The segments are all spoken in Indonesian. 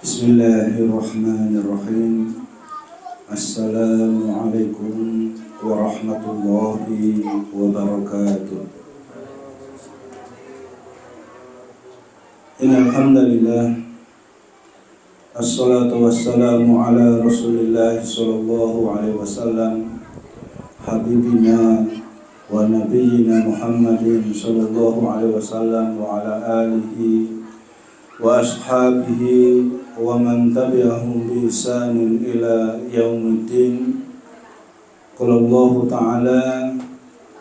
Bismillahirrahmanirrahim. Assalamualaikum warahmatullahi wabarakatuh. Innal hamdalillah, assalatu wassalamu ala Rasulillah sallallahu alaihi wasallam, habibina wa nabiyyina Muhammadin sallallahu alaihi wasallam wa ala alihi wa ashabihi wa man tabi'ahum bi ihsanin ila yaumiddin. Qala Allah ta'ala,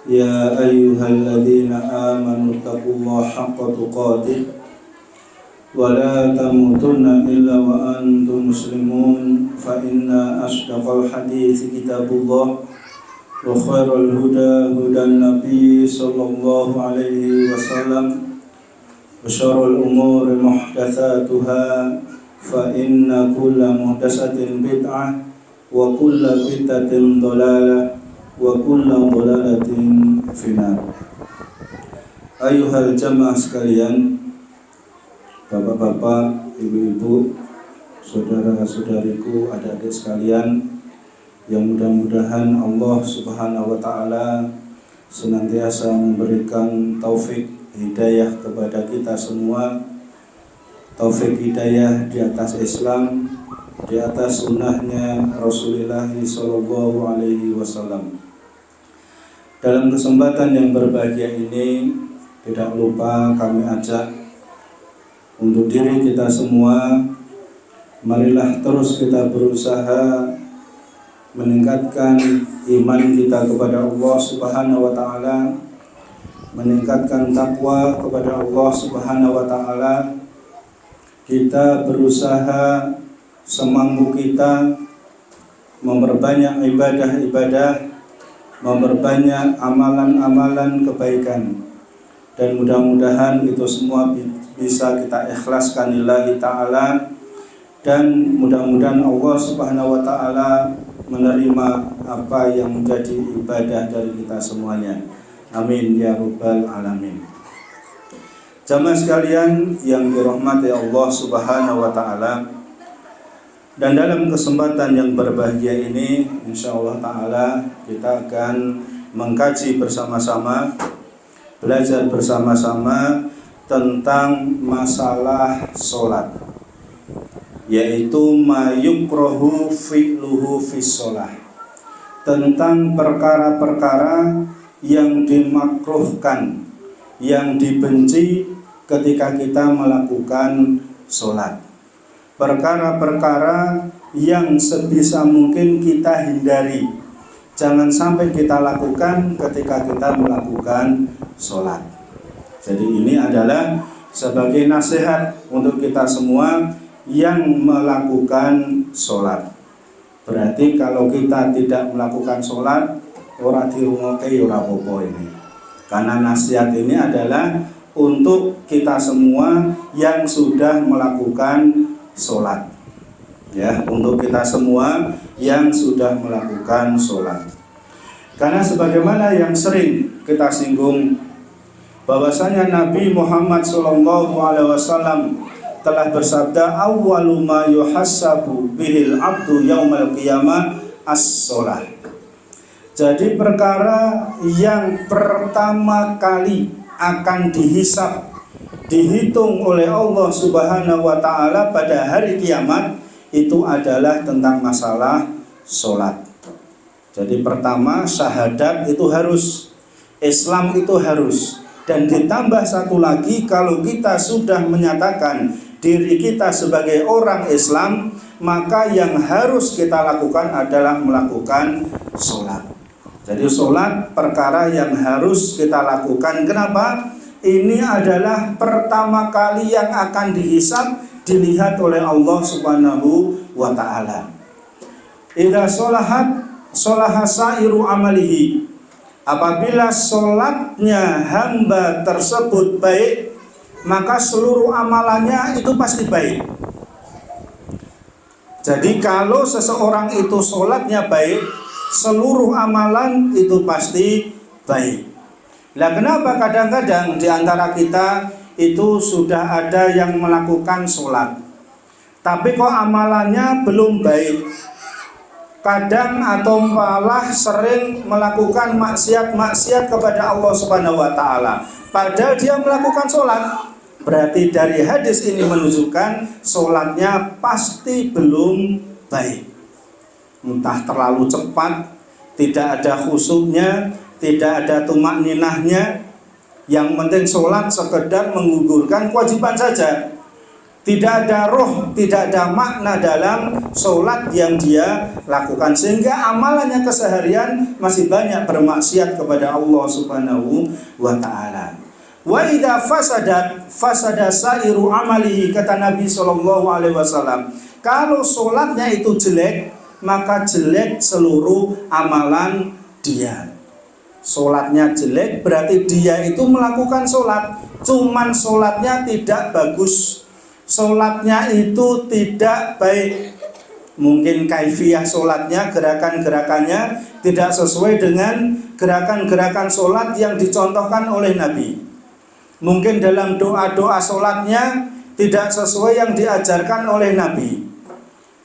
ya ayyuhalladzina amanu taqullaha haqqa tuqatih wa la tamutunna illa wa antum muslimun. Fa inna asdaqal hadithi kitabullah wa khairal huda hudan nabi sallallahu alaihi wasallam wa syarrul umuri muhdatsatuha fa inna kulla muhdatsatin bid'ah wa kulla bid'atin dhalalah wa kulla dhalalatin finnar. Ayuhal jamaah sekalian, bapak-bapak, ibu-ibu, saudara-saudariku, adik-adik sekalian, yang mudah-mudahan Allah Subhanahu wa taala senantiasa memberikan taufik hidayah kepada kita semua. Taufik hidayah di atas Islam, di atas sunnahnya Rasulullah sallallahu alaihi wasallam. Dalam kesempatan yang berbahagia ini, tidak lupa kami ajak untuk diri kita semua, marilah terus kita berusaha meningkatkan iman kita kepada Allah Subhanahu wa taala, meningkatkan takwa kepada Allah Subhanahu wa taala. Kita berusaha semampu kita memperbanyak ibadah-ibadah, memperbanyak amalan-amalan kebaikan, dan mudah-mudahan itu semua bisa kita ikhlaskan lillahi ta'ala, dan mudah-mudahan Allah Subhanahu wa ta'ala menerima apa yang menjadi ibadah dari kita semuanya. Amin ya rabbal alamin. Jamaah sekalian yang dirahmati Allah Subhanahu wa taala, dan dalam kesempatan yang berbahagia ini insyaallah taala kita akan mengkaji bersama-sama, belajar bersama-sama tentang masalah sholat, yaitu mayukrahu fi'luhu fis sholah, tentang perkara-perkara yang dimakruhkan, yang dibenci ketika kita melakukan sholat, perkara-perkara yang sebisa mungkin kita hindari, jangan sampai kita lakukan ketika kita melakukan sholat. Jadi ini adalah sebagai nasihat untuk kita semua yang melakukan sholat. Berarti kalau kita tidak melakukan sholat, ora dirungokke ora apa-apa ini. Karena nasihat ini adalah untuk kita semua yang sudah melakukan sholat, ya, untuk kita semua yang sudah melakukan sholat. Karena sebagaimana yang sering kita singgung, bahwasanya Nabi Muhammad SAW telah bersabda, awwalu ma yuhassabu bihil abdu yaumal qiyamah as-sholah. Jadi perkara yang pertama kali akan dihisab, dihitung oleh Allah Subhanahu wa taala pada hari kiamat itu adalah tentang masalah sholat. Jadi pertama, syahadat itu harus, Islam itu harus, dan ditambah satu lagi, kalau kita sudah menyatakan diri kita sebagai orang Islam, maka yang harus kita lakukan adalah melakukan sholat. Jadi sholat perkara yang harus kita lakukan. Kenapa? Ini adalah pertama kali yang akan dihisab, dilihat oleh Allah Subhanahu wa ta'ala. Idza sholahat sholaha sairu amalihi. Apabila sholatnya hamba tersebut baik, maka seluruh amalannya itu pasti baik. Jadi kalau seseorang itu sholatnya baik, seluruh amalan itu pasti baik. Nah, kenapa kadang-kadang di antara kita itu sudah ada yang melakukan sholat, tapi kok amalannya belum baik. Kadang atau malah sering melakukan maksiat-maksiat kepada Allah Subhanahu wa taala, padahal dia melakukan sholat. Berarti dari hadis ini menunjukkan sholatnya pasti belum baik. Entah terlalu cepat, tidak ada khusyuknya, tidak ada tumak ninahnya. Yang penting sholat sekedar menggugurkan kewajiban saja. Tidak ada roh, tidak ada makna dalam sholat yang dia lakukan, sehingga amalannya keseharian masih banyak bermaksiat kepada Allah Subhanahu wa ta'ala. Wa idza fasada sairu amalihi, kata Nabi sallallahu alaihi wasallam, kalau sholatnya itu jelek, maka jelek seluruh amalan dia. Sholatnya jelek berarti dia itu melakukan sholat, cuman sholatnya tidak bagus, sholatnya itu tidak baik. Mungkin kaifiyah sholatnya, gerakan-gerakannya tidak sesuai dengan gerakan-gerakan sholat yang dicontohkan oleh Nabi. Mungkin dalam doa-doa sholatnya tidak sesuai yang diajarkan oleh Nabi.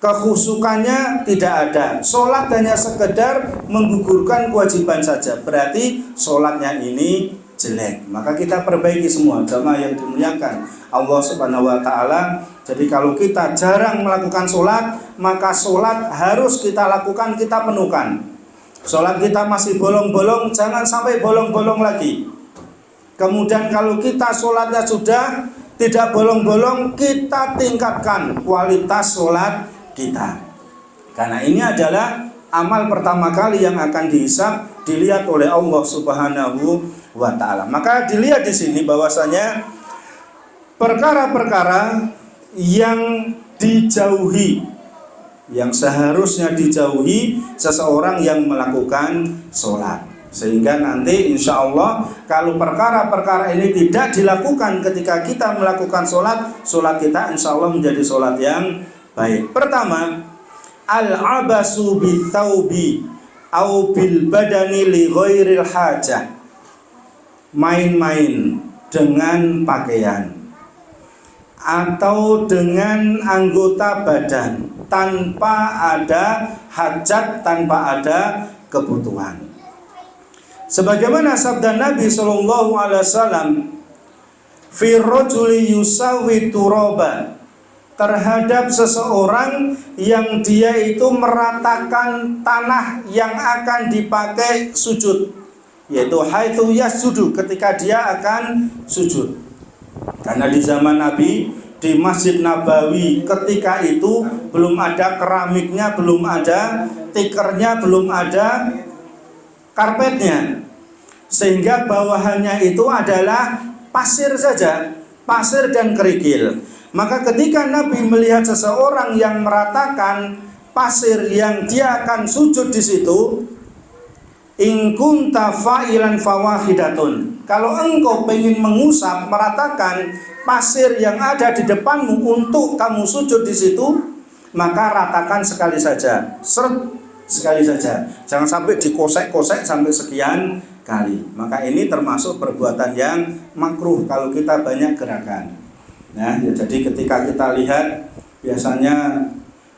Kekhusyukannya tidak ada. Sholat hanya sekedar menggugurkan kewajiban saja. Berarti sholatnya ini jelek. Maka kita perbaiki semua, jamaah yang dimuliakan Allah Subhanahu wa ta'ala. Jadi kalau kita jarang melakukan sholat, maka sholat harus kita lakukan, kita penuhkan. Sholat kita masih bolong-bolong, jangan sampai bolong-bolong lagi. Kemudian kalau kita sholatnya sudah tidak bolong-bolong, kita tingkatkan kualitas sholat kita. Karena ini adalah amal pertama kali yang akan dihisab, dilihat oleh Allah Subhanahu wa ta'ala. Maka dilihat di sini bahwasanya perkara-perkara yang dijauhi, yang seharusnya dijauhi seseorang yang melakukan sholat. Sehingga nanti insya Allah kalau perkara-perkara ini tidak dilakukan ketika kita melakukan sholat, sholat kita insya Allah menjadi sholat yang baik. Pertama, al-abasu bithaubi au bil badani li ghairil hajah. Main-main dengan pakaian atau dengan anggota badan tanpa ada hajat, tanpa ada kebutuhan. Sebagaimana sabda Nabi sallallahu alaihi wasallam, fi rajuli yusawi turaba, terhadap seseorang yang dia itu meratakan tanah yang akan dipakai sujud, yaitu haitsu yasjudu, ketika dia akan sujud. Karena di zaman Nabi, di Masjid Nabawi ketika itu belum ada keramiknya, belum ada tikernya, belum ada karpetnya, sehingga bawahannya itu adalah pasir saja, pasir dan kerikil. Maka ketika Nabi melihat seseorang yang meratakan pasir yang dia akan sujud di situ, in kunta fa'ilan fawahidatun, kalau engkau ingin mengusap, meratakan pasir yang ada di depanmu untuk kamu sujud di situ, maka ratakan sekali saja, seret, sekali saja, jangan sampai dikosek-kosek sampai sekian kali. Maka ini termasuk perbuatan yang makruh kalau kita banyak gerakan. Nah, ya, jadi ketika kita lihat biasanya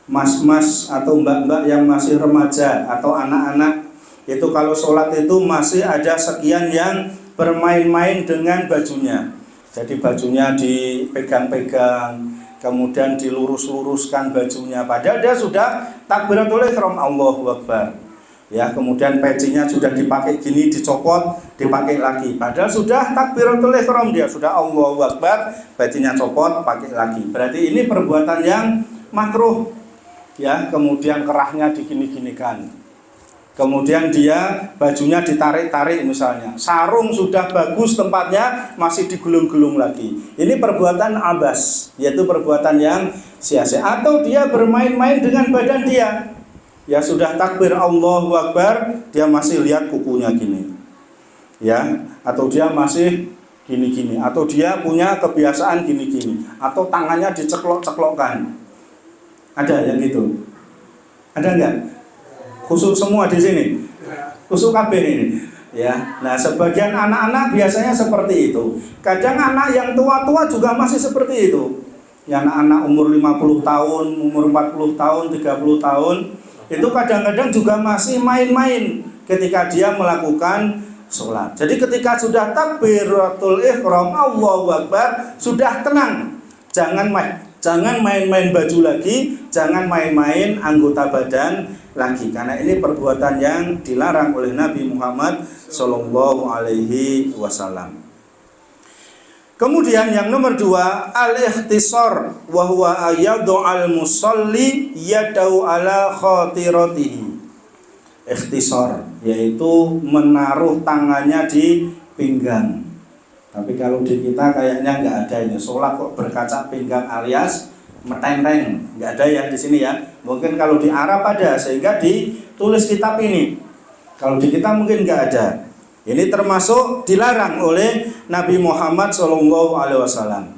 mas-mas atau mbak-mbak yang masih remaja atau anak-anak itu kalau sholat itu masih ada sekian yang bermain-main dengan bajunya. Jadi bajunya dipegang-pegang, kemudian dilurus-luruskan bajunya, padahal dia sudah takbiratul ihram, Allahu Akbar. Ya, kemudian pecinya sudah dipakai gini, dicopot, dipakai lagi, padahal sudah takbiratul ihram, dia sudah Allahu Akbar, pecinya copot, pakai lagi. Berarti ini perbuatan yang makruh. Ya, kemudian kerahnya digini-ginikan. Kemudian dia bajunya ditarik-tarik misalnya, sarung sudah bagus tempatnya masih digulung-gulung lagi. Ini perbuatan abas, yaitu perbuatan yang sia-sia. Atau dia bermain-main dengan badan dia, ya sudah takbir Allahu Akbar, dia masih lihat kukunya gini, ya, atau dia masih gini-gini, atau dia punya kebiasaan gini-gini, atau tangannya diceklok-ceklokkan. Ada yang gitu? Ada enggak? Khusus semua di sini, khusus KB ini, ya. Nah, sebagian anak-anak biasanya seperti itu. Kadang anak yang tua-tua juga masih seperti itu, ya anak-anak umur 50 tahun, umur 40 tahun, 30 tahun, itu kadang-kadang juga masih main-main ketika dia melakukan sholat. Jadi ketika sudah takbiratul ihram, Allahu Akbar, sudah tenang. Jangan main-main baju lagi, jangan main-main anggota badan lagi, karena ini perbuatan yang dilarang oleh Nabi Muhammad Sallallahu Alaihi Wasallam. Kemudian yang nomor 2, al-ikhtisar wa huwa ayadu al-musalli yadau ala khatiratihi. Ikhtisar yaitu menaruh tangannya di pinggang. Tapi kalau di kita kayaknya nggak ada ini. Sholat kok berkaca pinggang alias metenteng, nggak ada ya di sini ya. Mungkin kalau di Arab ada sehingga ditulis kitab ini. Kalau di kita mungkin nggak ada. Ini termasuk dilarang oleh Nabi Muhammad SAW.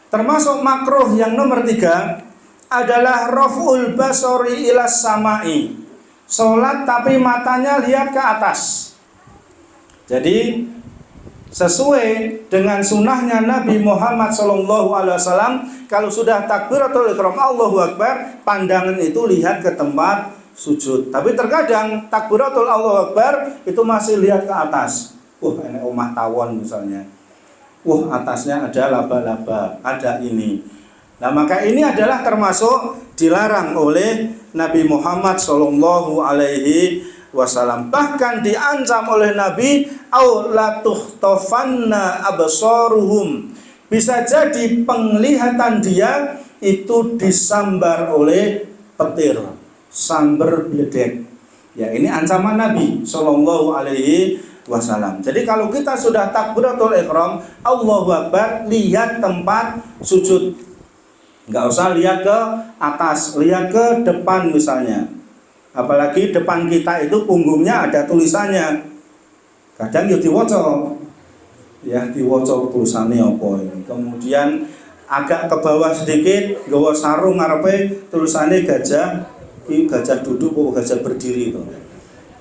Termasuk makruh yang nomor 3 adalah raf'ul basari ilas samai. Sholat tapi matanya lihat ke atas. Jadi sesuai dengan sunnahnya Nabi Muhammad SAW, kalau sudah takbiratul ihram Allahu Akbar, pandangan itu lihat ke tempat sujud. Tapi terkadang takbiratul Allahu Akbar itu masih lihat ke atas. Ini omah tawon misalnya. Atasnya ada laba-laba, ada ini. Nah, maka ini adalah termasuk dilarang oleh Nabi Muhammad SAW. Bahkan diancam oleh Nabi, au la tuhtafanna absaruhum. Bisa jadi penglihatan dia itu disambar oleh petir, sambar bledek. Ya, ini ancaman Nabi Sallallahu Alaihi Wasallam. Jadi kalau kita sudah takbiratul ihram, Allahu Akbar, lihat tempat sujud. Nggak usah lihat ke atas, lihat ke depan misalnya. Apalagi depan kita itu punggungnya ada tulisannya. Kadang ya diwaca. Ya diwaca tulisannya apa ini. Kemudian agak ke bawah sedikit, nggawa sarung ngarepe tulisannya gajah, ini gajah duduk atau gajah berdiri itu.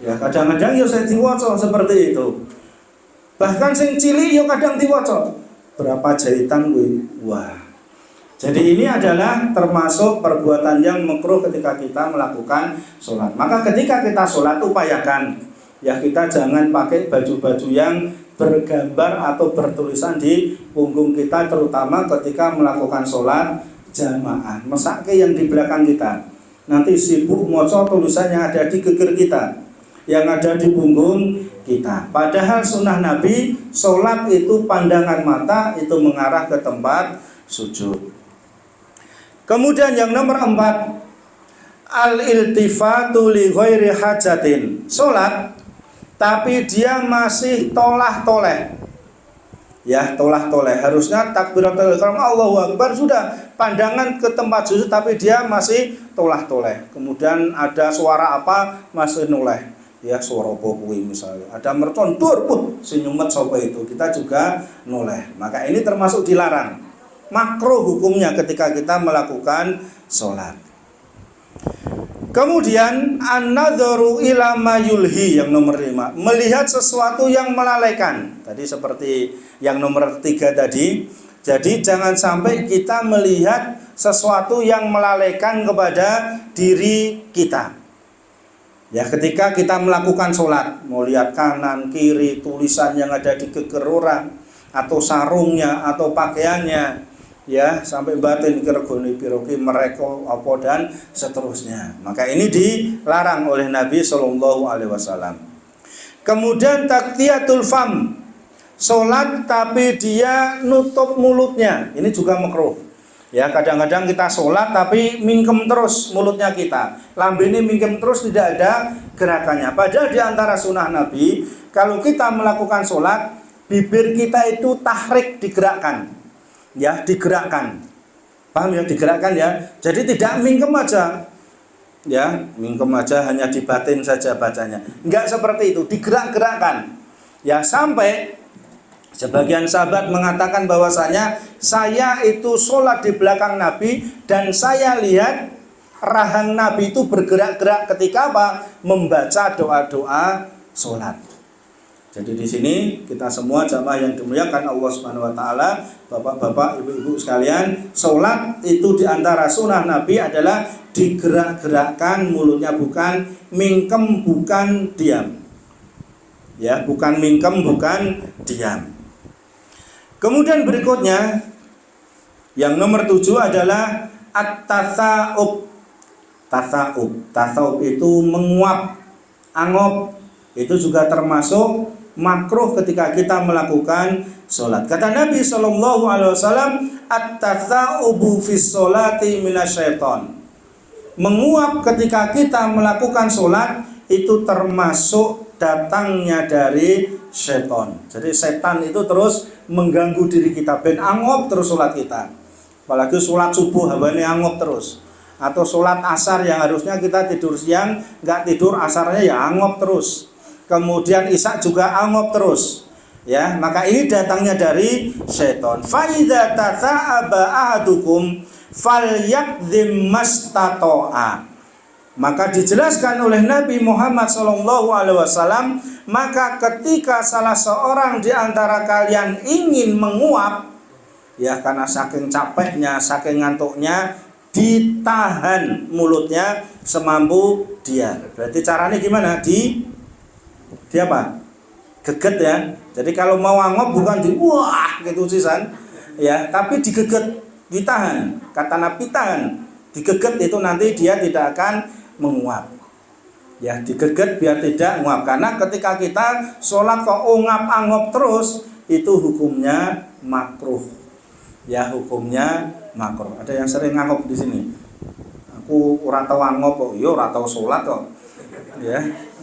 Ya kadang-kadang ya saya diwaca seperti itu. Bahkan sing cilik ya kadang diwaca. Berapa jahitan gue? Wah. Jadi ini adalah termasuk perbuatan yang makruh ketika kita melakukan sholat. Maka ketika kita sholat upayakan ya kita jangan pakai baju-baju yang bergambar atau bertulisan di punggung kita, terutama ketika melakukan sholat jamaah. Mesake yang di belakang kita. Nanti sibuk moco tulisan yang ada di geger kita, yang ada di punggung kita. Padahal sunnah Nabi, sholat itu pandangan mata itu mengarah ke tempat sujud. Kemudian yang nomor 4, al-iltifatu li ghairi hajatin. Sholat tapi dia masih tolah-toleh. Ya, tolah-toleh. Harusnya takbiratul ihram Allahu Akbar sudah pandangan ke tempat sujud, tapi dia masih tolah-toleh. Kemudian ada suara apa masih noleh. Ya, suara kuwi misalnya. Ada mercon dur, senyumet sapa itu. Kita juga noleh. Maka ini termasuk dilarang. Makruh hukumnya ketika kita melakukan sholat. Kemudian an-nadharu ila ma yulhi yang nomor 5, melihat sesuatu yang melalaikan. Tadi seperti yang nomor 3 tadi. Jadi jangan sampai kita melihat sesuatu yang melalaikan kepada diri kita. Ya, ketika kita melakukan sholat, mau lihat kanan kiri, tulisan yang ada di geger orang, atau sarungnya atau pakaiannya, ya sampai batin kirgoni piroki mereka apa dan seterusnya. Maka ini dilarang oleh Nabi Sallallahu Alaihi Wasallam. Kemudian taktiyatul fam, sholat tapi dia nutup mulutnya, ini juga makruh. Ya kadang-kadang kita sholat tapi mingkem terus mulutnya kita, lambene mingkem terus, tidak ada gerakannya. Padahal di antara sunnah Nabi, kalau kita melakukan sholat, bibir kita itu tahrik, digerakkan. Ya digerakkan, paham ya, digerakkan ya. Jadi tidak mingkem aja, ya mingkem aja hanya di batin saja bacanya. Enggak seperti itu, digerak-gerakkan. Ya sampai sebagian sahabat mengatakan bahwasanya saya itu sholat di belakang Nabi dan saya lihat rahang Nabi itu bergerak-gerak ketika apa? Membaca doa-doa sholat. Jadi di sini kita semua jamaah yang dimuliakan Allah Subhanahu wa taala, bapak-bapak, ibu-ibu sekalian, salat itu di antara sunnah Nabi adalah digerak-gerakkan mulutnya, bukan mingkem, bukan diam. Ya, bukan mingkem, bukan diam. Kemudian berikutnya yang nomor 7 adalah at-tasa'ub. Tasa'ub itu menguap, angop. Itu juga termasuk makruh ketika kita melakukan sholat. Kata Nabi SAW, at-tasa'ubu fis sholati minasyaiton. Menguap ketika kita melakukan sholat itu termasuk datangnya dari setan. Jadi setan itu terus mengganggu diri kita, ben angop terus sholat kita. Apalagi sholat subuh hawane angop terus. Atau sholat asar yang harusnya kita tidur siang, nggak tidur, asarnya ya angop terus. Kemudian isya juga angop terus. Ya, maka ini datangnya dari setan. Fa idza tasa'aba ahadukum falyakdzim mastata'a. Maka dijelaskan oleh Nabi Muhammad SAW, maka ketika salah seorang di antara kalian ingin menguap, ya karena saking capeknya, saking ngantuknya, ditahan mulutnya semampu dia. Berarti caranya gimana? Di apa? Geget ya. Jadi kalau mau angop bukan di wah gitu sisan, ya, tapi digeget, ditahan. Kata Nabi tahan, digeget itu nanti dia tidak akan menguap. Ya, digeget biar tidak menguap. Karena ketika kita sholat kok ungap-angop terus, itu hukumnya makruh. Ya, hukumnya makruh. Ada yang sering ngangop di sini. Aku ora tau angop kok, yo ora tau sholat kok. Ya,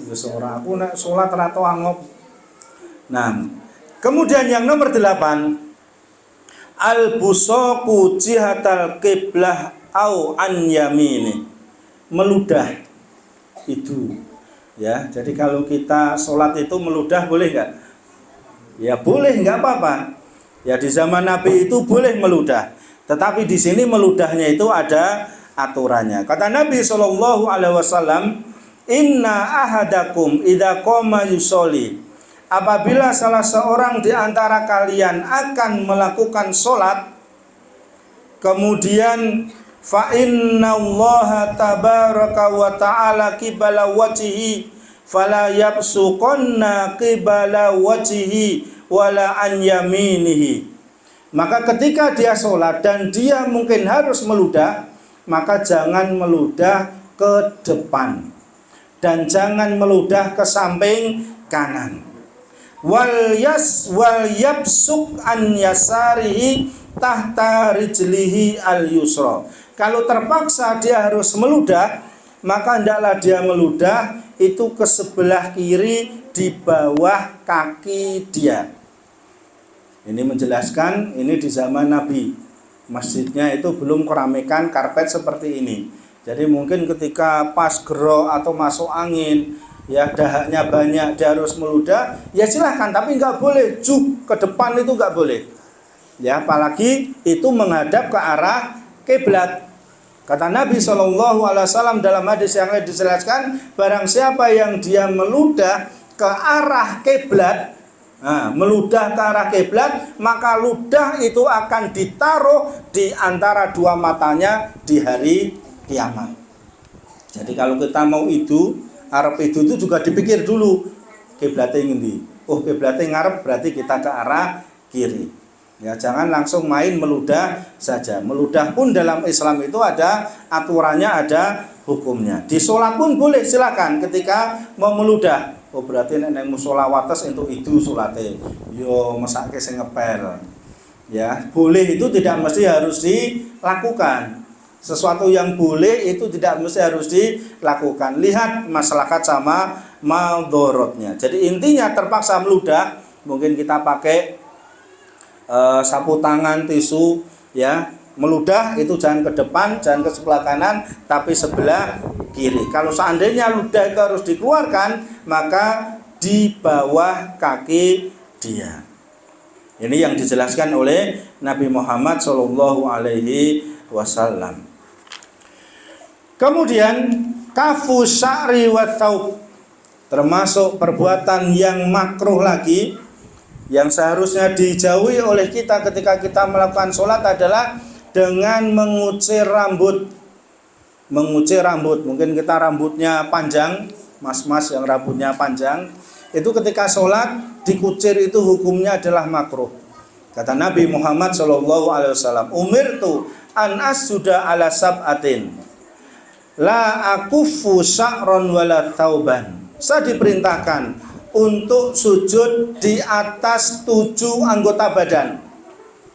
wis ora aku nek salat ora tau angop. Nah, kemudian yang nomor 8, al-busaqu jihatal qiblah au an yamini. Meludah itu. Ya, jadi kalau kita salat itu meludah boleh enggak? Ya boleh, enggak apa-apa. Ya di zaman Nabi itu boleh meludah. Tetapi di sini meludahnya itu ada aturannya. Kata Nabi SAW, inna ahadakum idza qama yusolli. Apabila salah seorang di antara kalian akan melakukan sholat, kemudian fa innallaha tabaraka wa ta'ala qibala wajhihi fala yabsuqanna qibala wajhihi wala an yaminihi. Maka ketika dia sholat dan dia mungkin harus meludah, maka jangan meludah ke depan dan jangan meludah ke samping kanan. Wal yabsuq an yasarihi tahta rijlihi al yusra. Kalau terpaksa dia harus meludah, maka hendaklah dia meludah itu ke sebelah kiri di bawah kaki dia. Ini menjelaskan ini di zaman Nabi. Masjidnya itu belum keramaikan karpet seperti ini. Jadi mungkin ketika pas gerok atau masuk angin, ya dahaknya banyak, dia harus meludah, ya silahkan, tapi nggak boleh juk ke depan, itu nggak boleh. Ya, apalagi itu menghadap ke arah kiblat. Kata Nabi SAW dalam hadis yang lain dijelaskan, barang siapa yang dia meludah ke arah kiblat, meludah ke arah kiblat, maka ludah itu akan ditaruh di antara dua matanya di hari kiamat. Jadi kalau kita mau arep itu juga dipikir dulu kiblatnya ngendi. Oh, kiblatnya ngarep berarti kita ke arah kiri. Ya, jangan langsung main meludah saja. Meludah pun dalam Islam itu ada aturannya, ada hukumnya. Di sholat pun boleh, silakan ketika mau meludah. Oh, berarti nek mushola wates untuk itu sholatnya. Yo mesake sing ngepel. Ya, boleh itu tidak mesti harus dilakukan. Sesuatu yang boleh itu tidak mesti harus dilakukan. Lihat maslahat sama madorotnya. Jadi intinya terpaksa meludah, mungkin kita pakai sapu tangan, tisu, ya. Meludah itu jangan ke depan, jangan ke sebelah kanan, tapi sebelah kiri. Kalau seandainya ludah itu harus dikeluarkan, maka di bawah kaki dia. Ini yang dijelaskan oleh Nabi Muhammad SAW. Kemudian kafu sya'ri wa thawb. Termasuk perbuatan yang makruh lagi, yang seharusnya dijauhi oleh kita ketika kita melakukan sholat adalah dengan mengucir rambut. Mengucir rambut, mungkin kita rambutnya panjang, mas-mas yang rambutnya panjang, itu ketika sholat dikucir itu hukumnya adalah makruh. Kata Nabi Muhammad SAW, umirtu an asjuda ala sab'atin la akufu sya'ron wala thauban. Saya diperintahkan untuk sujud di atas 7 anggota badan.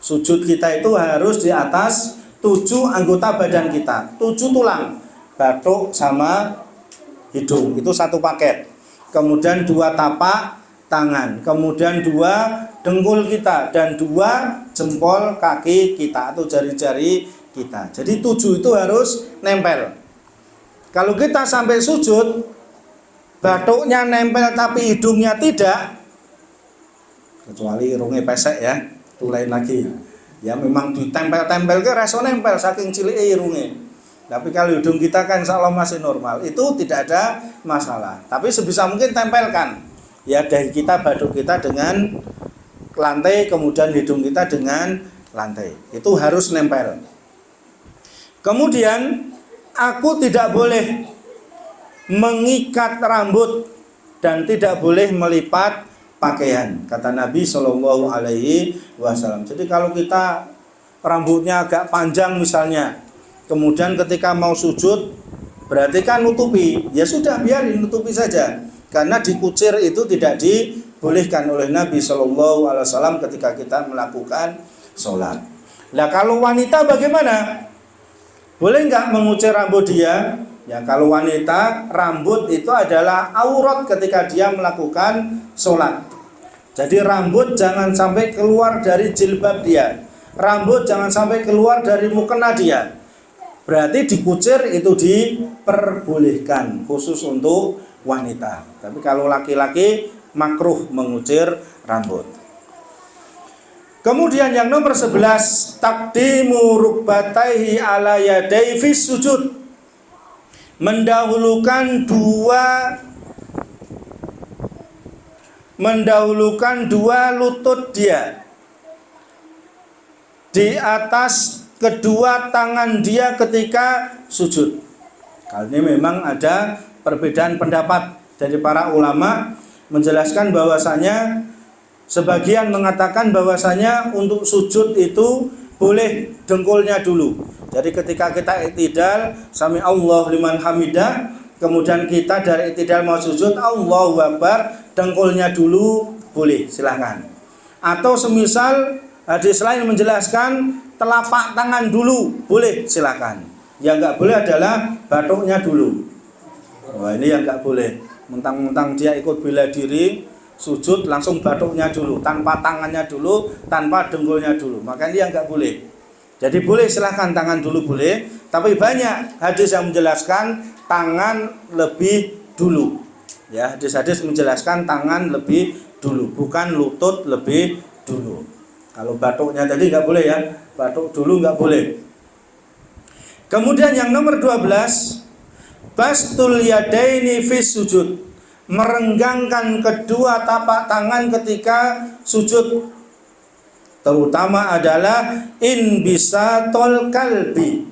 Sujud kita itu harus di atas 7 anggota badan kita, 7 tulang, batuk sama hidung, itu satu paket. Kemudian 2 tapak tangan, kemudian 2 dengkul kita, dan 2 jempol kaki kita atau jari-jari kita. Jadi 7 itu harus nempel. Kalau kita sampai sujud, batuknya nempel tapi hidungnya tidak, kecuali irungnya pesek ya, itu lain lagi. Ya memang ditempel-tempel ke reso nempel saking cilik irungnya. Tapi kalau hidung kita kan insya Allah masih normal, itu tidak ada masalah. Tapi sebisa mungkin tempelkan ya dahi kita, batuk kita dengan lantai, kemudian hidung kita dengan lantai. Itu harus nempel. Kemudian aku tidak boleh mengikat rambut dan tidak boleh melipat pakaian, kata Nabi Shallallahu Alaihi Wasallam. Jadi kalau kita rambutnya agak panjang misalnya, kemudian ketika mau sujud, berarti kan nutupi, ya sudah biarin nutupi saja, karena dikucir itu tidak dibolehkan oleh Nabi Shallallahu Alaihi Wasallam ketika kita melakukan sholat. Nah kalau wanita bagaimana? Boleh nggak mengucir rambut dia? Ya kalau wanita, rambut itu adalah aurat ketika dia melakukan sholat. Jadi rambut jangan sampai keluar dari jilbab dia, rambut jangan sampai keluar dari mukena dia. Berarti dikucir itu diperbolehkan khusus untuk wanita. Tapi kalau laki-laki makruh mengucir rambut. Kemudian yang nomor 11, taqdimu rukbataihi ala yadai fis sujud. Mendahulukan dua lutut dia di atas kedua tangan dia ketika sujud. Kali ini memang ada perbedaan pendapat dari para ulama menjelaskan bahwasanya sebagian mengatakan bahwasanya untuk sujud itu boleh dengkulnya dulu. Jadi ketika kita i'tidal, sami Allah liman hamidah, kemudian kita dari i'tidal mau sujud, Allahu Akbar, dengkulnya dulu boleh, silahkan. Atau semisal hadis lain menjelaskan telapak tangan dulu boleh, silahkan. Yang enggak boleh adalah batuknya dulu. Wah ini yang enggak boleh. Mentang-mentang dia ikut bela diri, sujud langsung batuknya dulu, tanpa tangannya dulu, tanpa dengkulnya dulu. Maka ini yang enggak boleh. Jadi boleh silahkan tangan dulu boleh, tapi banyak hadis yang menjelaskan tangan lebih dulu. Ya, hadis-hadis menjelaskan tangan lebih dulu, bukan lutut lebih dulu. Kalau batuknya tadi nggak boleh ya, batuk dulu nggak boleh. Kemudian yang nomor 12, bastul yadaini fis sujud, merenggangkan kedua tapak tangan ketika sujud. Terutama adalah inbisatul kalbi,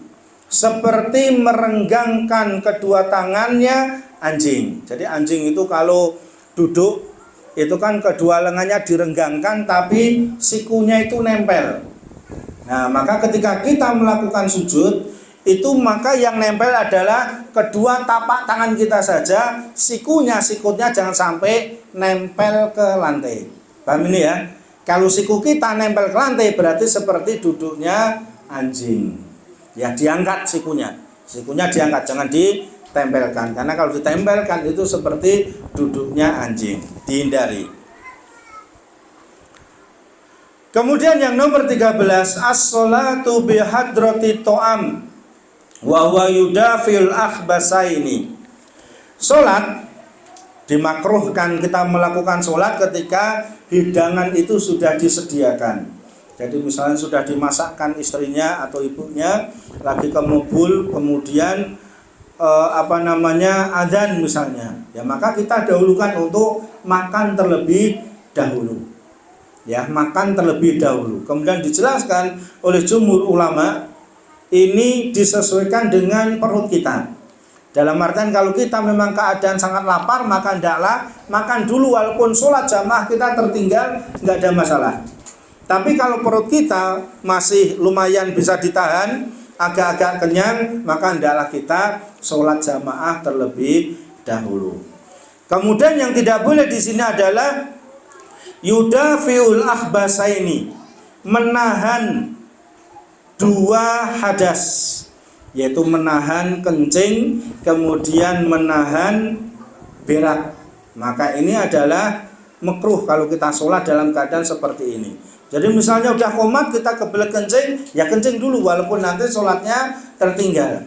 seperti merenggangkan kedua tangannya anjing. Jadi anjing itu kalau duduk itu kan kedua lengannya direnggangkan tapi sikunya itu nempel. Nah maka ketika kita melakukan sujud itu maka yang nempel adalah kedua tapak tangan kita saja, sikutnya jangan sampai nempel ke lantai. Paham ini ya? Kalau siku kita nempel ke lantai berarti seperti duduknya anjing. Ya diangkat sikunya diangkat, jangan ditempelkan. Karena kalau ditempelkan itu seperti duduknya anjing, dihindari. Kemudian yang nomor 13, as-sholatu bihadrati to'am wa huwa yudafil akhbasaini. Sholat dimakruhkan kita melakukan sholat ketika hidangan itu sudah disediakan. Jadi misalnya sudah dimasakkan istrinya atau ibunya, lagi ke mobil, kemudian adzan misalnya, ya maka kita dahulukan untuk makan terlebih dahulu. Ya, makan terlebih dahulu. Kemudian dijelaskan oleh jumhur ulama, ini disesuaikan dengan perut kita. Dalam artian kalau kita memang keadaan sangat lapar, maka hendaklah makan dulu, walaupun sholat jamaah kita tertinggal, nggak ada masalah. Tapi kalau perut kita masih lumayan bisa ditahan, agak-agak kenyang, maka hendaklah kita sholat jamaah terlebih dahulu. Kemudian yang tidak boleh di sini adalah yudafiul akhbasaini, menahan dua hadas, yaitu menahan kencing, kemudian menahan berak. Maka ini adalah makruh kalau kita sholat dalam keadaan seperti ini. Jadi misalnya udah qomat, kita kebelet kencing, ya kencing dulu walaupun nanti sholatnya tertinggal.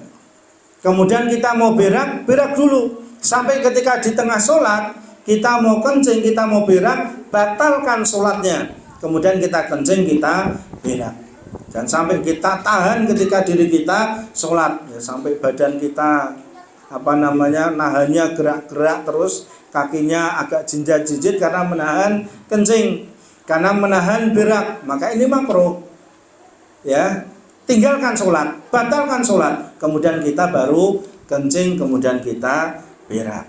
Kemudian kita mau berak, berak dulu. Sampai ketika di tengah sholat, kita mau kencing, kita mau berak, batalkan sholatnya. Kemudian kita kencing, kita berak. Dan sampai kita tahan ketika diri kita sholat, ya, sampai badan kita nahannya gerak-gerak terus, kakinya agak jinjat-jinjit karena menahan kencing, karena menahan berak, maka ini makruh. Ya, tinggalkan sholat, batalkan sholat, kemudian kita baru kencing, kemudian kita berak.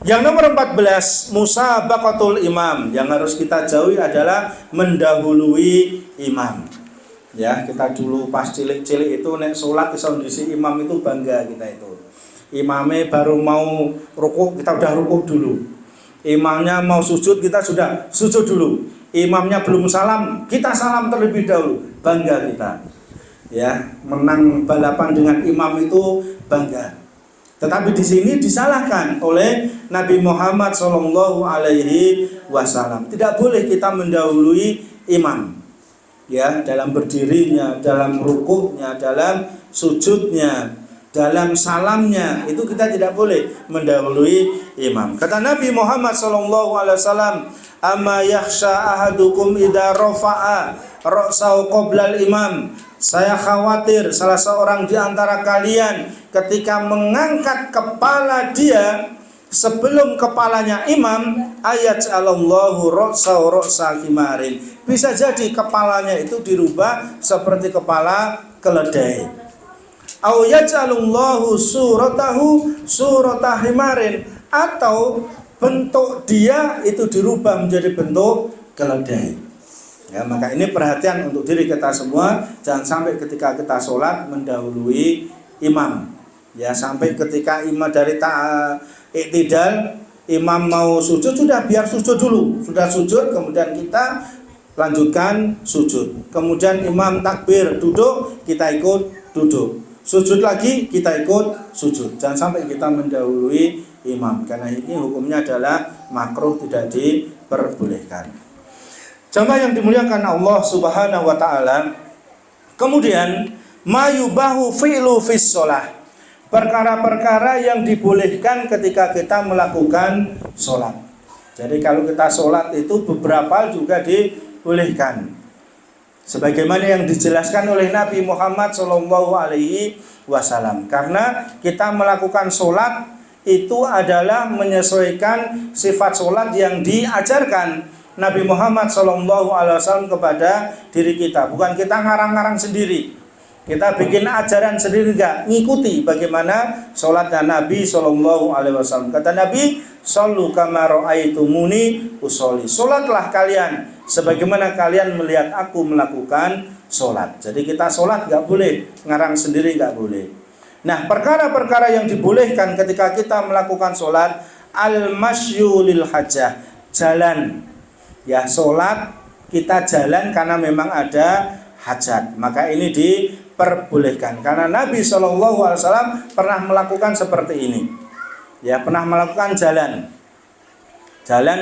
Yang nomor 14, musabaqatul imam. Yang harus kita jauhi adalah mendahului imam. Ya, kita dulu pas cilik-cilik itu nek sholat isondisi imam itu bangga kita itu. Imamnya baru mau rukuk, kita udah rukuk dulu. Imamnya mau sujud, kita sudah sujud dulu. Imamnya belum salam, kita salam terlebih dahulu. Bangga kita. Ya, menang balapan dengan imam itu bangga. Tetapi di sini disalahkan oleh Nabi Muhammad SAW. Tidak boleh kita mendahului imam. Ya, dalam berdirinya, dalam rukuknya, dalam sujudnya, dalam salamnya, itu kita tidak boleh mendahului imam. Kata Nabi Muhammad SAW, "Amma yakhsha ahadukum idza rafa'a ra'sahu qabla al-imam." Saya khawatir salah seorang di antara kalian ketika mengangkat kepala dia sebelum kepalanya imam, ayat'alallahu ra'sahu ra'sa himarin. Bisa jadi kepalanya itu dirubah seperti kepala keledai. Au yaj'alullahu suratahu surata himarin, atau bentuk dia itu dirubah menjadi bentuk keledai. Ya, maka ini perhatian untuk diri kita semua, jangan sampai ketika kita sholat mendahului imam. Ya, sampai ketika imam dari i'tidal, imam mau sujud, sudah biar sujud dulu. Sudah sujud, kemudian kita lanjutkan sujud. Kemudian imam takbir, duduk, kita ikut duduk. Sujud lagi, kita ikut sujud. Jangan sampai kita mendahului imam, karena ini hukumnya adalah makruh, tidak diperbolehkan. Jamaah yang dimuliakan Allah Subhanahu wa taala. Kemudian mayubahu fi'lu fis shalah. Perkara-perkara yang dibolehkan ketika kita melakukan sholat. Jadi kalau kita sholat itu beberapa juga dibolehkan. Sebagaimana yang dijelaskan oleh Nabi Muhammad SAW. Karena kita melakukan sholat itu adalah menyesuaikan sifat sholat yang diajarkan Nabi Muhammad SAW kepada diri kita. Bukan kita ngarang-ngarang sendiri, kita bikin ajaran sendiri, enggak, ngikuti bagaimana sholatnya Nabi SAW. Kata Nabi, "Shollu kama ra'aitumuni usolli." Sholatlah kalian sebagaimana kalian melihat aku melakukan sholat. Jadi kita sholat enggak boleh ngarang sendiri, enggak boleh. Nah, perkara-perkara yang dibolehkan ketika kita melakukan sholat, al-masyu lil hajah, jalan. Ya, sholat kita jalan karena memang ada hajat, maka ini diperbolehkan. Karena Nabi SAW pernah melakukan seperti ini. Ya, pernah melakukan jalan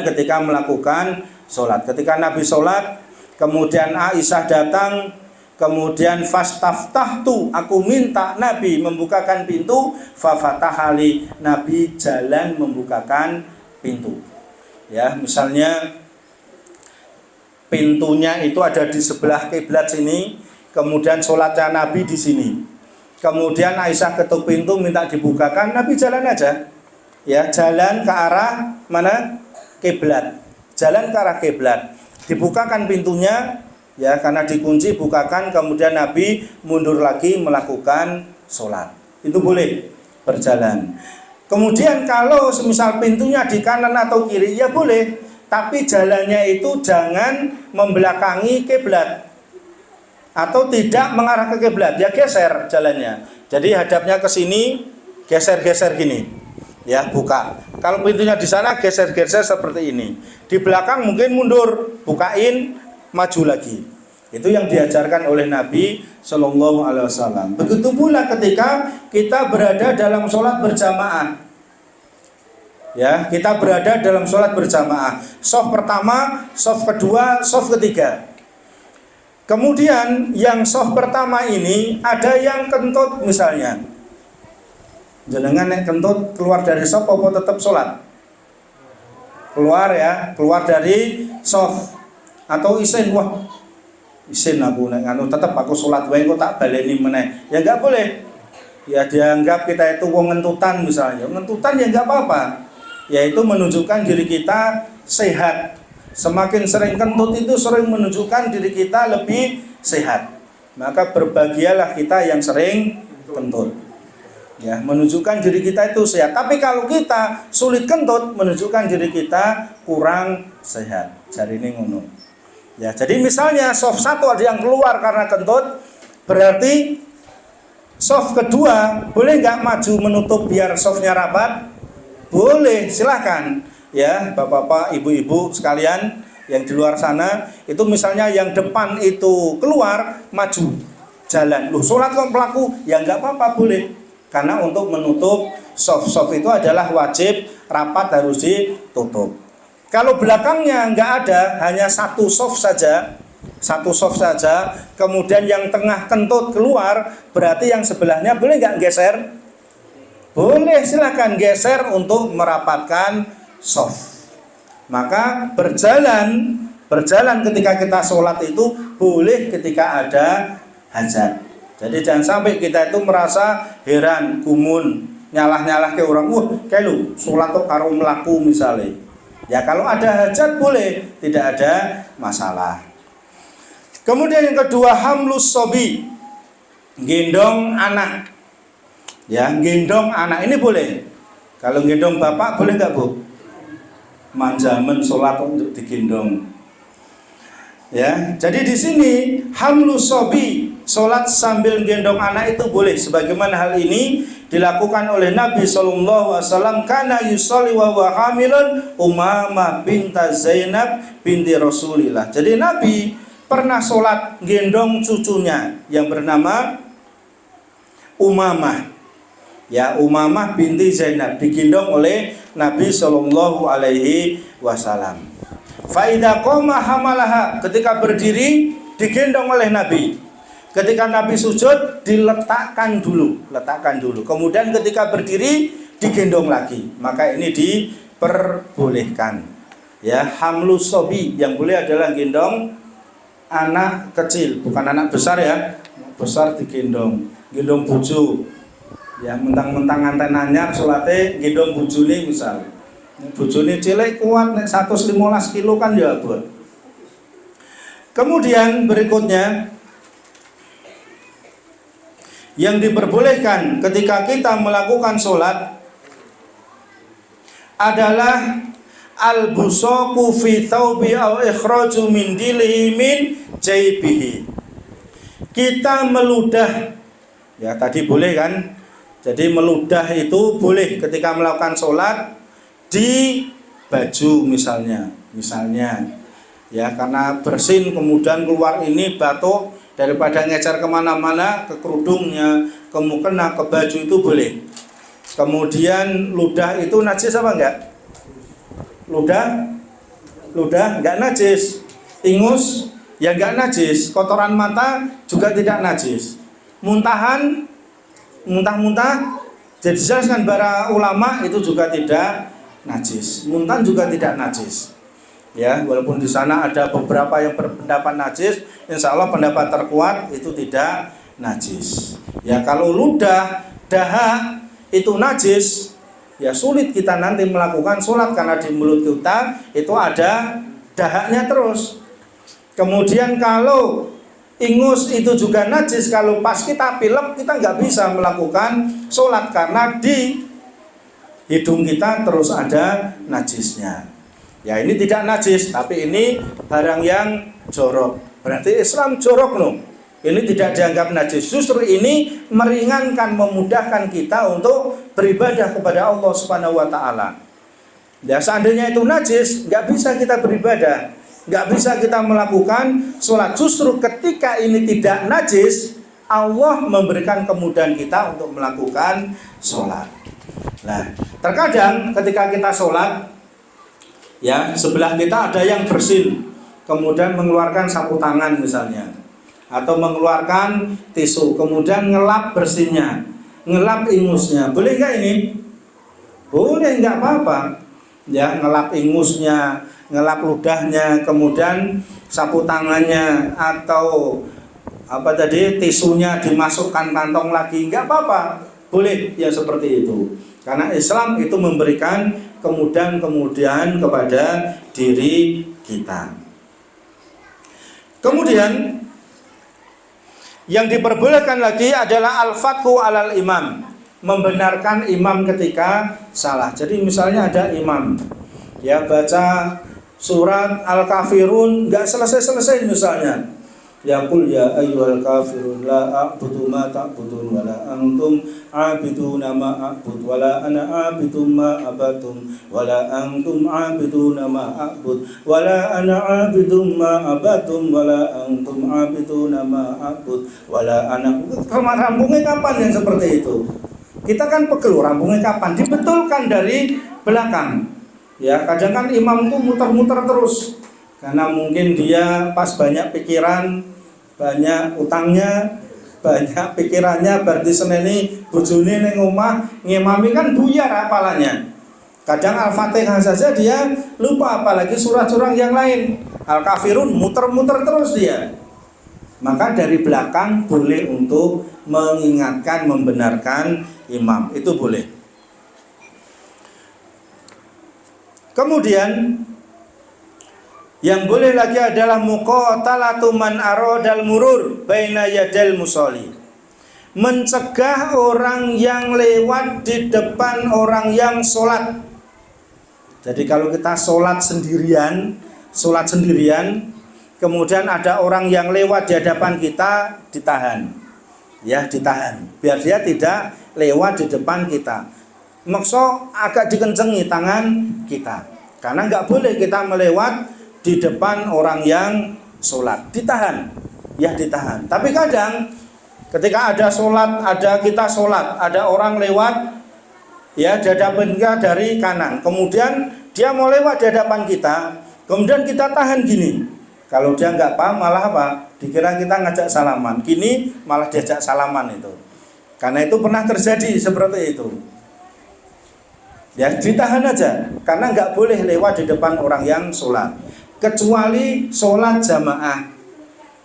ketika melakukan sholat. Ketika Nabi sholat, kemudian Aisyah datang, kemudian fastaftahtu, aku minta Nabi membukakan pintu, fafatahali, Nabi jalan membukakan pintu. Ya, misalnya pintunya itu ada di sebelah kiblat sini, kemudian sholatnya Nabi di sini. Kemudian Aisyah ketuk pintu minta dibukakan, Nabi jalan aja. Ya, jalan ke arah mana? Kiblat. Jalan ke arah kiblat. Dibukakan pintunya, ya karena dikunci, bukakan, kemudian Nabi mundur lagi melakukan sholat. Itu boleh berjalan. Kemudian kalau semisal pintunya di kanan atau kiri, ya boleh, tapi jalannya itu jangan membelakangi kiblat atau tidak mengarah ke kiblat, ya geser jalannya. Jadi hadapnya ke sini, geser-geser gini, ya buka. Kalau pintunya di sana, geser-geser seperti ini. Di belakang mungkin mundur, bukain, maju lagi. Itu yang diajarkan oleh Nabi Shallallahu Alaihi Wasallam. Begitu pula ketika kita berada dalam sholat berjamaah. Ya, kita berada dalam sholat berjamaah. Shaf pertama, shaf kedua, shaf ketiga. Kemudian yang shaf pertama ini ada yang kentut misalnya. Jenengan nek kentut keluar dari shaf apa tetap sholat? Keluar ya, keluar dari shaf. Atau isin, wah isin aku nek anu tetap aku sholat wae kok tak baleni meneh. Ya enggak boleh. Ya dianggap kita itu wong ngentutan misalnya. Ngentutan ya enggak apa-apa. Yaitu menunjukkan diri kita sehat. Semakin sering kentut itu sering menunjukkan diri kita lebih sehat. Maka berbahagialah kita yang sering kentut. Ya, menunjukkan diri kita itu sehat. Tapi kalau kita sulit kentut, menunjukkan diri kita kurang sehat. Jadi ini ngono. Ya, jadi misalnya shaf 1 ada yang keluar karena kentut, berarti shaf kedua boleh nggak maju menutup biar shafnya rapat? Boleh, silahkan. Ya, bapak-bapak, ibu-ibu sekalian yang di luar sana, itu misalnya yang depan itu keluar, maju, jalan. Loh, sholat kok pelaku? Ya nggak apa-apa, boleh. Karena untuk menutup shaf itu adalah wajib, rapat harus ditutup. Kalau belakangnya nggak ada, hanya satu shaf saja, kemudian yang tengah kentut keluar, berarti yang sebelahnya boleh nggak geser? Boleh, silakan geser untuk merapatkan shaf. Maka berjalan ketika kita sholat itu boleh ketika ada hajat. Jadi jangan sampai kita itu merasa heran, gumun, nyalah ke orang, kayak lu sholat kok karo melaku misalnya. Ya kalau ada hajat boleh, tidak ada masalah. Kemudian yang kedua, hamlus sobi, gendong anak. Ya, gendong anak ini boleh. Kalau gendong bapak boleh nggak bu? Manjaman sholat untuk digendong. Ya, jadi di sini hamlus sobi, sholat sambil gendong anak itu boleh. Sebagaimana hal ini dilakukan oleh Nabi Shallallahu Alaihi Wasallam. Kana yusolli wa huwa hamilun Umamah binta Zainab binti Rasulillah. Jadi Nabi pernah sholat gendong cucunya yang bernama Umamah. Ya, Umamah binti Zainab digendong oleh Nabi Shallallahu Alaihi Wasallam. Faida qoma hamalaha, ketika berdiri digendong oleh Nabi. Ketika Nabi sujud diletakkan dulu. Kemudian ketika berdiri digendong lagi. Maka ini diperbolehkan. Ya, hamlus sobi, yang boleh adalah gendong anak kecil, bukan anak besar ya. Besar digendong, gendong bojo. Ya, mentang-mentang nganten anyar salate gendong bojone misal. Bojone cilik kuat nek 115 kilo kan ya abot. Kemudian berikutnya yang diperbolehkan ketika kita melakukan sholat adalah al-busaqu fi thawbi aw ikhraju min dilihi min jaibihi. Kita meludah. Ya, tadi boleh kan? Jadi meludah itu boleh ketika melakukan sholat di baju misalnya, ya karena bersin kemudian keluar ini batuk, daripada ngecer kemana-mana ke kerudungnya, ke mukena, ke baju itu boleh. Kemudian ludah itu najis apa enggak? Ludah enggak najis. Ingus ya enggak najis. Kotoran mata juga tidak najis. Muntah-muntah jadi jelaskan para ulama itu juga tidak najis. Muntah juga tidak najis. Ya, walaupun di sana ada beberapa yang berpendapat najis, insya Allah pendapat terkuat itu tidak najis. Ya kalau ludah, dahak itu najis, ya sulit kita nanti melakukan sholat karena di mulut kita itu ada dahaknya terus. Kemudian kalau ingus itu juga najis, kalau pas kita pilek kita nggak bisa melakukan sholat karena di hidung kita terus ada najisnya. Ya ini tidak najis, tapi ini barang yang jorok. Berarti Islam jorok no. Ini tidak dianggap najis. Justru ini meringankan, memudahkan kita untuk beribadah kepada Allah Subhanahu wa taala. Ya seandainya itu najis, nggak bisa kita beribadah, nggak bisa kita melakukan sholat. Justru ketika ini tidak najis, Allah memberikan kemudahan kita untuk melakukan sholat. Nah, terkadang ketika kita sholat, ya sebelah kita ada yang bersin, kemudian mengeluarkan sapu tangan misalnya, atau mengeluarkan tisu, kemudian ngelap bersinnya, ngelap ingusnya. Boleh nggak ini? Boleh, nggak apa-apa. Ya, ngelap ingusnya, ngelap ludahnya, kemudian sapu tangannya atau apa tadi tisunya dimasukkan kantong lagi, nggak apa-apa. Boleh ya seperti itu. Karena Islam itu memberikan kemudahan-kemudahan kepada diri kita. Kemudian yang diperbolehkan lagi adalah al-fathu alal imam, membenarkan imam ketika salah. Jadi misalnya ada imam ya baca surat Al-Kafirun nggak selesai misalnya. Ya qul ya ayyuhal kafirun la a'budu ma ta'budun wa la antum 'abiduna ma a'bud wa la ana 'abidum ma abadtum wa la antum 'abiduna ma a'bud wa la ana 'abidum ma abadtum wa la antum 'abiduna ma a'bud wa la ana. Rambungnya kapan yang seperti itu? Kita kan pegel, rambungnya kapan? Dibetulkan dari belakang. Ya, kadang kan imam itu muter-muter terus karena mungkin dia pas banyak pikiran, banyak utangnya, banyak pikirannya, berarti seneni bojone ning omah ngimami kan buyar hafalannya. Kadang Al-Fatihah saja dia lupa, apalagi surat-surat yang lain. Al-Kafirun muter-muter terus dia. Maka dari belakang boleh untuk mengingatkan, membenarkan imam, itu boleh. Kemudian yang boleh lagi adalah muqatalatu man aradal murur baina yadal musolli, mencegah orang yang lewat di depan orang yang sholat. Jadi kalau kita sholat sendirian, kemudian ada orang yang lewat di hadapan kita, ditahan, ya ditahan, biar dia tidak lewat di depan kita. Maksud agak dikencengi tangan kita, karena nggak boleh kita melewat di depan orang yang sholat, ditahan, ya ditahan. Tapi kadang ketika ada sholat, kita sholat, ada orang lewat, ya di hadapan kita dari kanan, kemudian dia mau lewat di hadapan kita, kemudian kita tahan gini. Kalau dia nggak paham malah apa? Dikira kita ngajak salaman, gini malah diajak salaman itu. Karena itu pernah terjadi seperti itu. Ya ditahan aja, karena nggak boleh lewat di depan orang yang sholat. Kecuali sholat jamaah.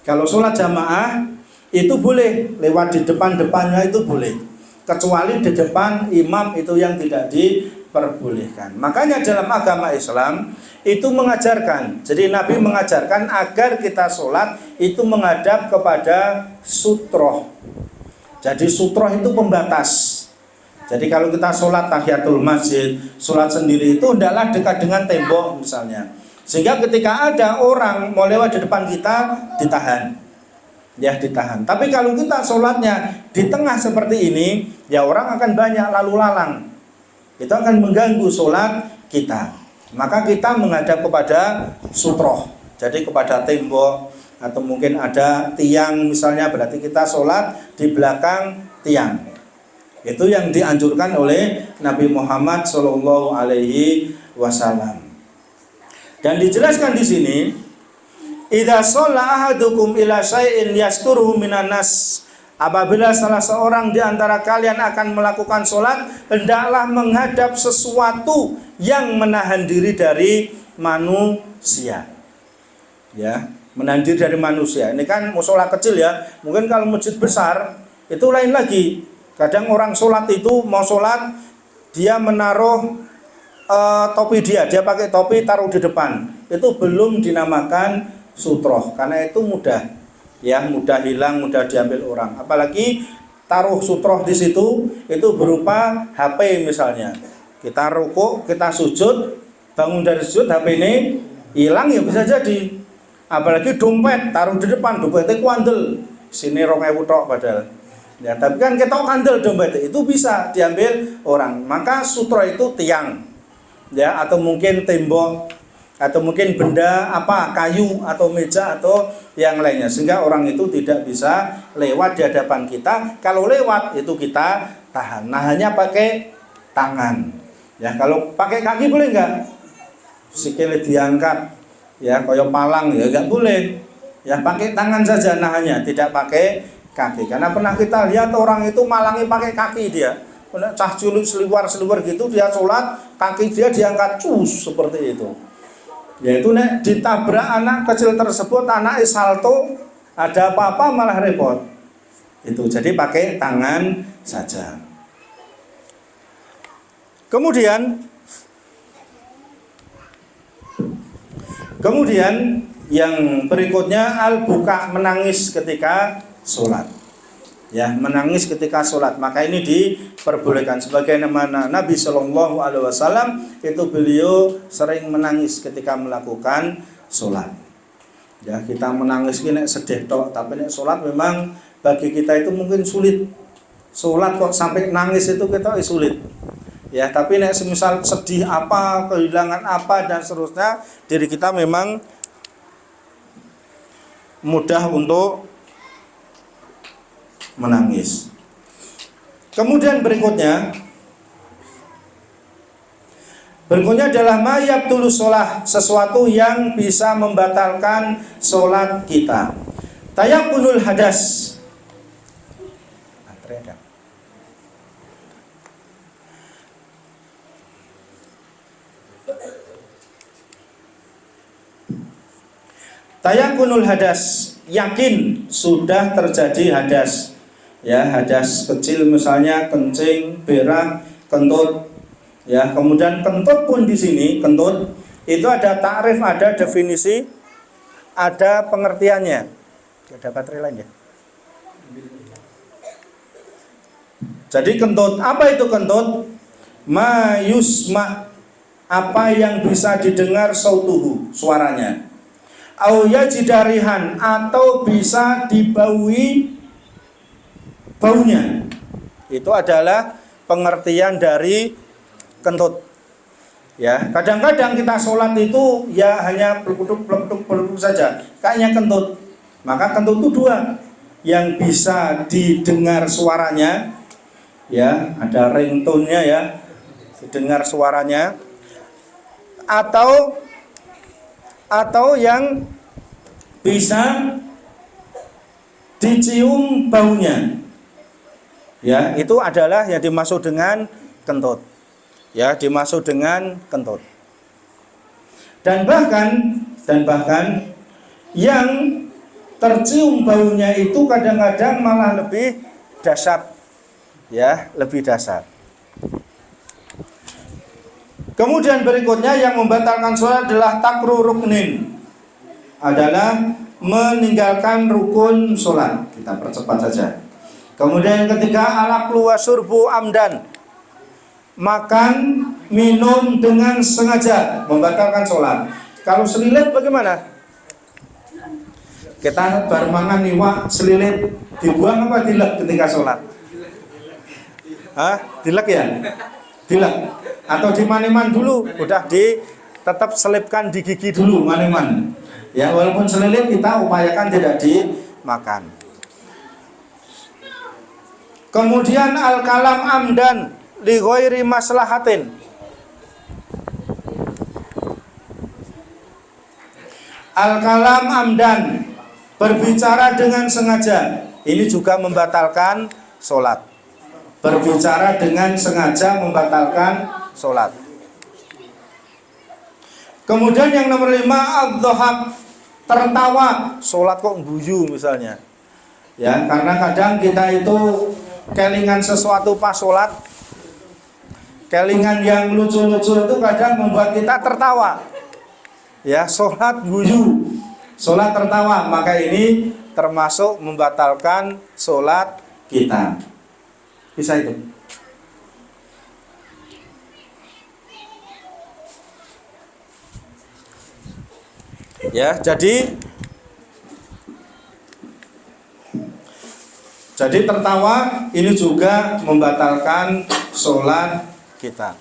Kalau sholat jamaah itu boleh lewat di depan-depannya, itu boleh. Kecuali di depan imam itu yang tidak diperbolehkan. Makanya dalam agama Islam itu mengajarkan, jadi Nabi mengajarkan agar kita sholat itu menghadap kepada sutroh. Jadi sutroh itu pembatas. Jadi kalau kita sholat tahiyatul masjid, sholat sendiri itu hendaklah dekat dengan tembok misalnya, sehingga ketika ada orang mau lewat di depan kita, ditahan, ya ditahan. Tapi kalau kita sholatnya di tengah seperti ini, ya orang akan banyak lalu lalang, itu akan mengganggu sholat kita. Maka kita menghadap kepada sutroh, jadi kepada tembok, atau mungkin ada tiang misalnya, berarti kita sholat di belakang tiang. Itu yang dianjurkan oleh Nabi Muhammad SAW. Dan dijelaskan di sini, idza shalla ahadukum ila syai'in yasturuhu minan nas, apabila salah seorang di antara kalian akan melakukan sholat, hendaklah menghadap sesuatu yang menahan diri dari manusia. Ya, menahan diri dari manusia. Ini kan musola kecil ya. Mungkin kalau masjid besar itu lain lagi. Kadang orang sholat itu mau sholat, dia menaruh topi dia pakai topi taruh di depan. Itu belum dinamakan sutroh, karena itu mudah ya, mudah hilang, mudah diambil orang. Apalagi taruh sutroh di situ itu berupa HP misalnya. Kita rukuk, kita sujud, bangun dari sujud, HP ini hilang ya bisa jadi. Apalagi dompet taruh di depan, dompetnya kuandel, sini 2.000 tok padahal. Ya, tapi kan kita kandel dompet itu bisa diambil orang. Maka sutroh itu tiang, ya, atau mungkin tembok, atau mungkin benda apa, kayu atau meja atau yang lainnya, sehingga orang itu tidak bisa lewat di hadapan kita. Kalau lewat itu kita tahan, nahannya pakai tangan ya. Kalau pakai kaki boleh enggak? Sikile diangkat ya, koyo palang ya enggak boleh ya, pakai tangan saja nahannya, tidak pakai kaki. Karena pernah kita lihat orang itu malangi pakai kaki, dia cah cilik seliwar gitu, dia sholat kaki dia diangkat cus seperti itu. Yaitu nek ditabrak anak kecil tersebut, anak salto, ada apa-apa malah repot. Itu jadi pakai tangan saja. Kemudian yang berikutnya al-buka, menangis ketika sholat. Ya, menangis ketika sholat, maka ini diperbolehkan. Sebagaimana Nabi Shallallahu Alaihi Wasallam itu beliau sering menangis ketika melakukan sholat. Ya, kita menangis ini sedih tok, tapi nek sholat memang bagi kita itu mungkin sulit. Sholat kok sampai nangis itu kita sulit. Ya, tapi nek semisal sedih apa, kehilangan apa dan seterusnya, diri kita memang mudah untuk menangis. Kemudian berikutnya adalah mayabtulu sholah, sesuatu yang bisa membatalkan sholat kita. Tayakunul hadas. Tayakunul hadas, yakin sudah terjadi hadas. Ya, hadas kecil misalnya kencing, berak, kentut. Ya, kemudian kentut pun di sini, kentut itu ada takrif, ada definisi, ada pengertiannya. Ada baterai lain ya. Jadi kentut, apa itu kentut? Ma yusma, apa yang bisa didengar sautuhu, suaranya. Au yajidarihan, atau bisa dibaui baunya. Itu adalah pengertian dari kentut. Ya, kadang-kadang kita sholat itu ya hanya peluk saja, kayaknya kentut. Maka kentut itu dua, yang bisa didengar suaranya, ya, ada ringtone-nya ya, didengar suaranya, atau yang bisa dicium baunya. Ya, itu adalah yang dimaksud dengan kentut. Ya, dimaksud dengan kentut. Dan bahkan yang tercium baunya itu kadang-kadang malah lebih dahsyat. Ya, lebih dahsyat. Kemudian berikutnya yang membatalkan sholat adalah takru ruknin, adalah meninggalkan rukun sholat. Kita percepat saja. Kemudian yang ketiga alaklu wasurbu amdan, makan minum dengan sengaja, membatalkan sholat. Kalau selilit bagaimana? Kita baru makan iwak selilit, dibuang apa dilek ketika sholat? Dilek ya? Dilek. Atau di maniman dulu, udah tetap selipkan di gigi dulu maniman. Ya, walaupun selilit kita upayakan tidak dimakan. Kemudian al-kalam amdan li ghairi maslahatin. Al-kalam amdan, berbicara dengan sengaja. Ini juga membatalkan sholat. Berbicara dengan sengaja membatalkan sholat. Kemudian yang nomor 5 ad-dhahak, tertawa, sholat kok guyu misalnya. Ya, karena kadang kita itu kelingan sesuatu pas sholat, kelingan yang lucu-lucu itu kadang membuat kita tertawa. Ya, sholat guyu, sholat tertawa, maka ini termasuk membatalkan sholat kita. Bisa itu. Ya, jadi tertawa ini juga membatalkan sholat kita.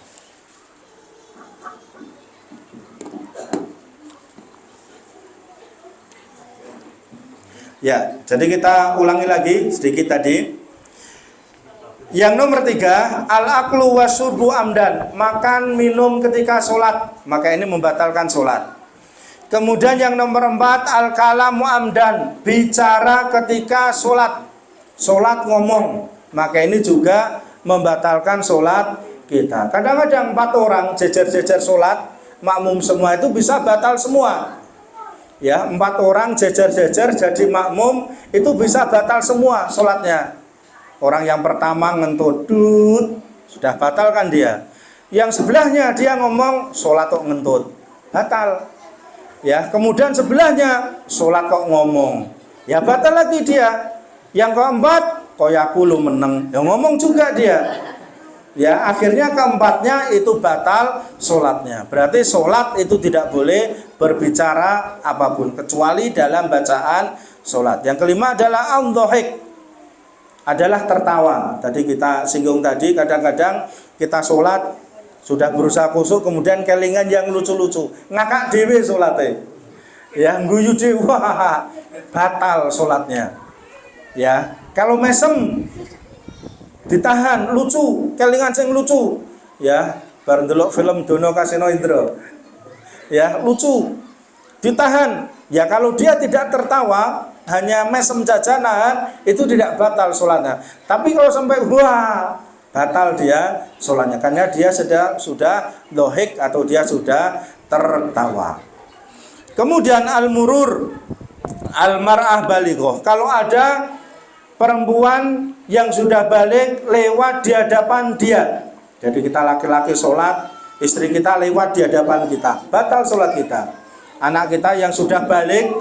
Ya, jadi kita ulangi lagi sedikit tadi. Yang nomor 3, al-aklu wasyurbu amdan, makan minum ketika sholat, maka ini membatalkan sholat. Kemudian yang nomor 4, al-kalamu amdan, bicara ketika sholat, sholat ngomong, maka ini juga membatalkan sholat kita. Kadang-kadang 4 orang jejer-jejer sholat, makmum semua itu bisa batal semua. Ya, 4 orang jejer-jejer jadi makmum itu bisa batal semua sholatnya. Orang yang pertama ngentut, sudah batal kan dia. Yang sebelahnya dia ngomong sholat kok ngentut, batal. Ya, kemudian sebelahnya sholat kok ngomong, ya batal lagi dia. Yang keempat koyakulu meneng, ya ngomong juga dia. Ya, akhirnya keempatnya itu batal sholatnya. Berarti sholat itu tidak boleh berbicara apapun kecuali dalam bacaan sholat. Yang kelima adalah al-dhahik, adalah tertawa. Tadi kita singgung tadi, kadang-kadang kita sholat sudah berusaha khusyuk, kemudian kelingan yang lucu-lucu, ngakak dewe sholatnya, ya guyu dewe, wah batal sholatnya. Ya, kalau mesem ditahan, lucu, kelingan sing lucu, ya bareng delok film Dono Kasino Indro, ya lucu, ditahan. Ya kalau dia tidak tertawa, hanya mesem jajanan, itu tidak batal sholatnya. Tapi kalau sampai wah, batal dia sholatnya, karena dia sudah dohik atau dia sudah tertawa. Kemudian al-murur, al-mar'ah balighoh, kalau ada perempuan yang sudah balik lewat di hadapan dia. Jadi kita laki-laki sholat, istri kita lewat di hadapan kita, batal sholat kita. Anak kita yang sudah balik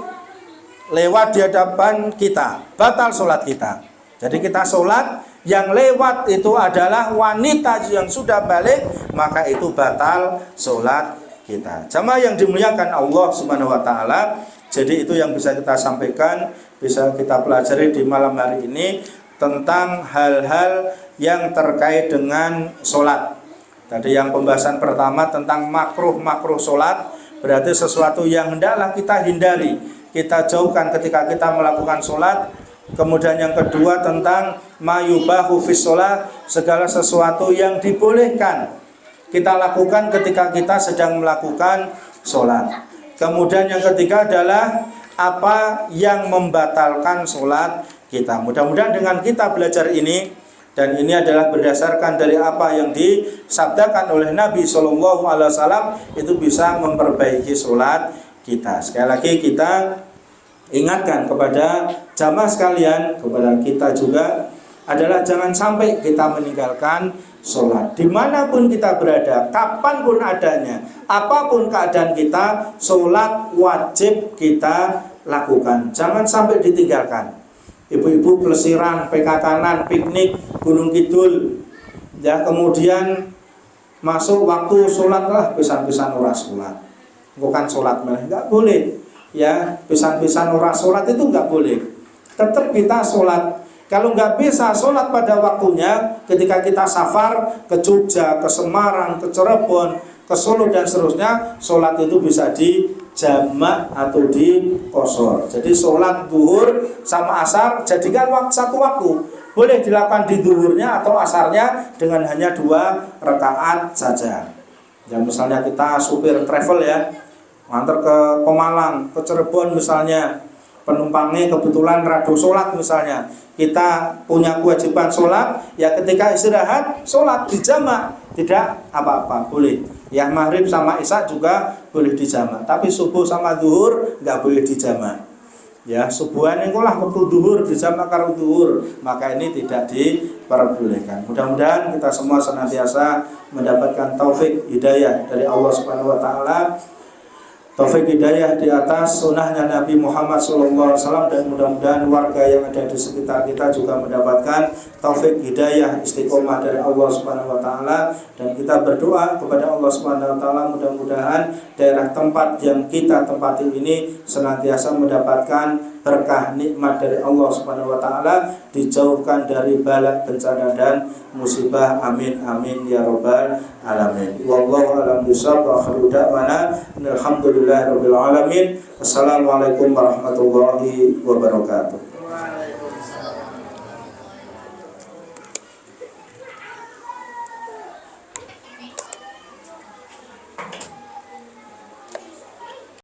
lewat di hadapan kita, batal sholat kita. Jadi kita sholat, yang lewat itu adalah wanita yang sudah balik, maka itu batal sholat kita. Jamaah yang dimuliakan Allah Subhanahu wa taala, jadi itu yang bisa kita sampaikan, bisa kita pelajari di malam hari ini tentang hal-hal yang terkait dengan sholat. Tadi yang pembahasan pertama tentang makruh sholat, berarti sesuatu yang hendaklah kita hindari, kita jauhkan ketika kita melakukan sholat. Kemudian yang kedua tentang mayubahu fis sholat, segala sesuatu yang dibolehkan kita lakukan ketika kita sedang melakukan sholat. Kemudian yang ketiga adalah apa yang membatalkan sholat kita. Mudah-mudahan dengan kita belajar ini, dan ini adalah berdasarkan dari apa yang disabdakan oleh Nabi SAW, itu bisa memperbaiki sholat kita. Sekali lagi kita ingatkan kepada jamaah sekalian, kepada kita juga, adalah jangan sampai kita meninggalkan sholat. Dimanapun kita berada, kapanpun adanya, apapun keadaan kita, sholat wajib kita lakukan. Jangan sampai ditinggalkan. Ibu-ibu pelesiran, PKK-an, piknik, Gunung Kidul, ya kemudian masuk waktu sholat lah, pisan-pisan ora sholat, bukan sholat malah, nggak boleh. Ya, pisan-pisan ora sholat itu nggak boleh. Tetap kita sholat. Kalau nggak bisa sholat pada waktunya, ketika kita safar ke Jogja, ke Semarang, ke Cirebon, ke Solo dan seterusnya, sholat itu bisa di jamak atau di qashar. Jadi sholat zuhur sama asar jadikan satu waktu. Boleh dilakukan di zuhurnya atau asarnya dengan hanya 2 rakaat saja. Ya misalnya kita supir travel ya, ngantar ke Pemalang, ke Cirebon misalnya, penumpangnya kebetulan rado sholat misalnya, kita punya kewajiban sholat, ya ketika istirahat sholat dijamak, tidak apa-apa, boleh. Ya maghrib sama isya juga boleh dijamak, tapi subuh sama zuhur nggak boleh dijamak. Ya subuhan itu lah waktu zuhur dijamak karo zuhur, maka ini tidak diperbolehkan. Mudah-mudahan kita semua senantiasa mendapatkan taufik hidayah dari Allah Subhanahu wa taala, taufik hidayah di atas sunnahnya Nabi Muhammad SAW, dan mudah-mudahan warga yang ada di sekitar kita juga mendapatkan taufik hidayah istiqomah dari Allah Subhanahu wa taala. Dan kita berdoa kepada Allah Subhanahu wa taala, mudah-mudahan daerah tempat yang kita tempati ini senantiasa mendapatkan berkah nikmat dari Allah Subhanahu wa taala, dijauhkan dari bala bencana dan musibah, amin amin ya rabbal alamin. Wallahu a'lam bishawab wa akhiru da'wana alhamdulillahirabbil alamin. Assalamualaikum warahmatullahi wabarakatuh.